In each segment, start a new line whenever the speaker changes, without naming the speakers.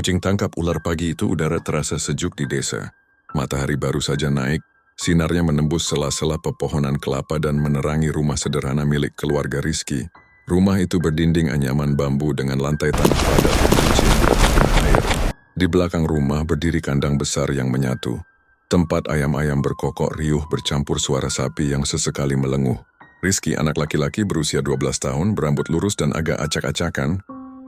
Kucing tangkap ular pagi itu udara terasa sejuk di desa. Matahari baru saja naik, sinarnya menembus sela-sela pepohonan kelapa dan menerangi rumah sederhana milik keluarga Rizky. Rumah itu berdinding anyaman bambu dengan lantai tanah padat yang licin dan air. Di belakang rumah berdiri kandang besar yang menyatu. Tempat ayam-ayam berkokok riuh bercampur suara sapi yang sesekali melenguh. Rizky, anak laki-laki berusia 12 tahun, berambut lurus dan agak acak-acakan,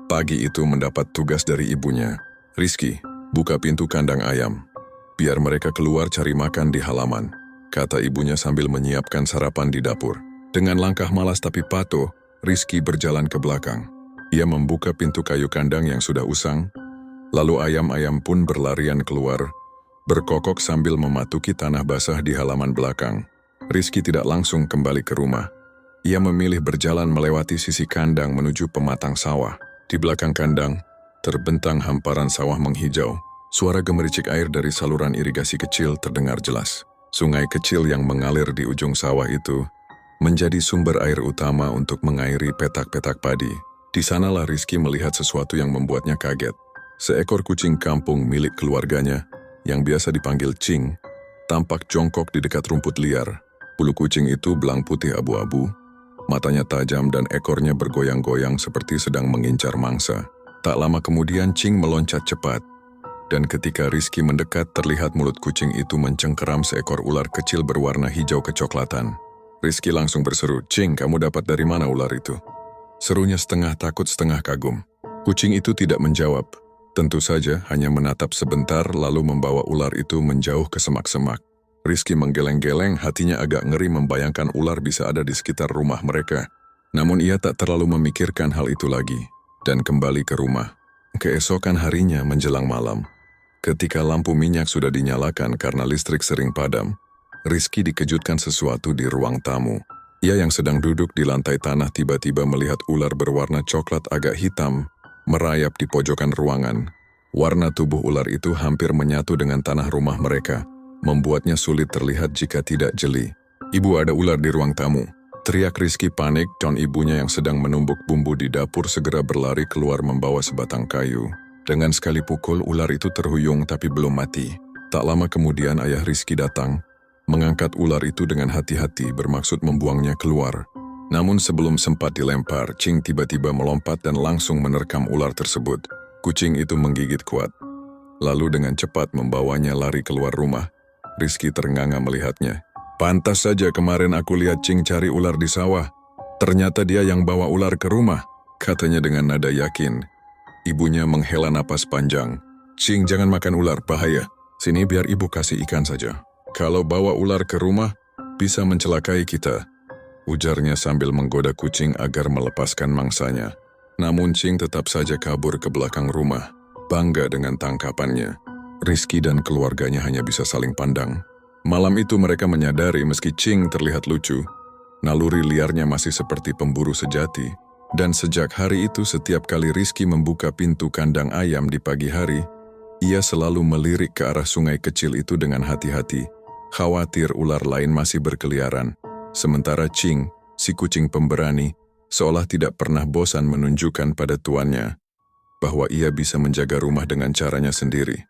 pagi itu mendapat tugas dari ibunya. Rizky, buka pintu kandang ayam. Biar mereka keluar cari makan di halaman, kata ibunya sambil menyiapkan sarapan di dapur. Dengan langkah malas tapi patuh, Rizky berjalan ke belakang. Ia membuka pintu kayu kandang yang sudah usang, lalu ayam-ayam pun berlarian keluar, berkokok sambil mematuki tanah basah di halaman belakang. Rizky tidak langsung kembali ke rumah. Ia memilih berjalan melewati sisi kandang menuju pematang sawah. Di belakang kandang, terbentang hamparan sawah menghijau. Suara gemericik air dari saluran irigasi kecil terdengar jelas. Sungai kecil yang mengalir di ujung sawah itu menjadi sumber air utama untuk mengairi petak-petak padi. Di sanalah Rizky melihat sesuatu yang membuatnya kaget. Seekor kucing kampung milik keluarganya, yang biasa dipanggil Cing, tampak jongkok di dekat rumput liar. Bulu kucing itu belang putih abu-abu, matanya tajam dan ekornya bergoyang-goyang seperti sedang mengincar mangsa. Tak lama kemudian Cing meloncat cepat, dan ketika Rizky mendekat terlihat mulut kucing itu mencengkeram seekor ular kecil berwarna hijau kecoklatan. Rizky langsung berseru, "Cing, kamu dapat dari mana ular itu?" Serunya setengah takut setengah kagum. Kucing itu tidak menjawab. Tentu saja hanya menatap sebentar lalu membawa ular itu menjauh ke semak-semak. Rizky menggeleng-geleng, hatinya agak ngeri membayangkan ular bisa ada di sekitar rumah mereka. Namun ia tak terlalu memikirkan hal itu lagi, dan kembali ke rumah. Keesokan harinya menjelang malam, ketika lampu minyak sudah dinyalakan karena listrik sering padam, Rizky dikejutkan sesuatu di ruang tamu. Ia yang sedang duduk di lantai tanah tiba-tiba melihat ular berwarna coklat agak hitam merayap di pojokan ruangan. Warna tubuh ular itu hampir menyatu dengan tanah rumah mereka, membuatnya sulit terlihat jika tidak jeli. "Ibu, ada ular di ruang tamu," teriak Rizky panik, dan ibunya yang sedang menumbuk bumbu di dapur segera berlari keluar membawa sebatang kayu. Dengan sekali pukul, ular itu terhuyung tapi belum mati. Tak lama kemudian ayah Rizky datang, mengangkat ular itu dengan hati-hati bermaksud membuangnya keluar. Namun sebelum sempat dilempar, Cing tiba-tiba melompat dan langsung menerkam ular tersebut. Kucing itu menggigit kuat, lalu dengan cepat membawanya lari keluar rumah. Rizky ternganga melihatnya. "Pantas saja kemarin aku lihat Cing cari ular di sawah. Ternyata dia yang bawa ular ke rumah," katanya dengan nada yakin. Ibunya menghela napas panjang. "Cing, jangan makan ular, bahaya. Sini biar ibu kasih ikan saja. Kalau bawa ular ke rumah, bisa mencelakai kita," ujarnya sambil menggoda kucing agar melepaskan mangsanya. Namun Cing tetap saja kabur ke belakang rumah, bangga dengan tangkapannya. Rizky dan keluarganya hanya bisa saling pandang. Malam itu mereka menyadari meski Cing terlihat lucu, naluri liarnya masih seperti pemburu sejati. Dan sejak hari itu setiap kali Rizky membuka pintu kandang ayam di pagi hari, ia selalu melirik ke arah sungai kecil itu dengan hati-hati, khawatir ular lain masih berkeliaran. Sementara Cing, si kucing pemberani, seolah tidak pernah bosan menunjukkan pada tuannya bahwa ia bisa menjaga rumah dengan caranya sendiri.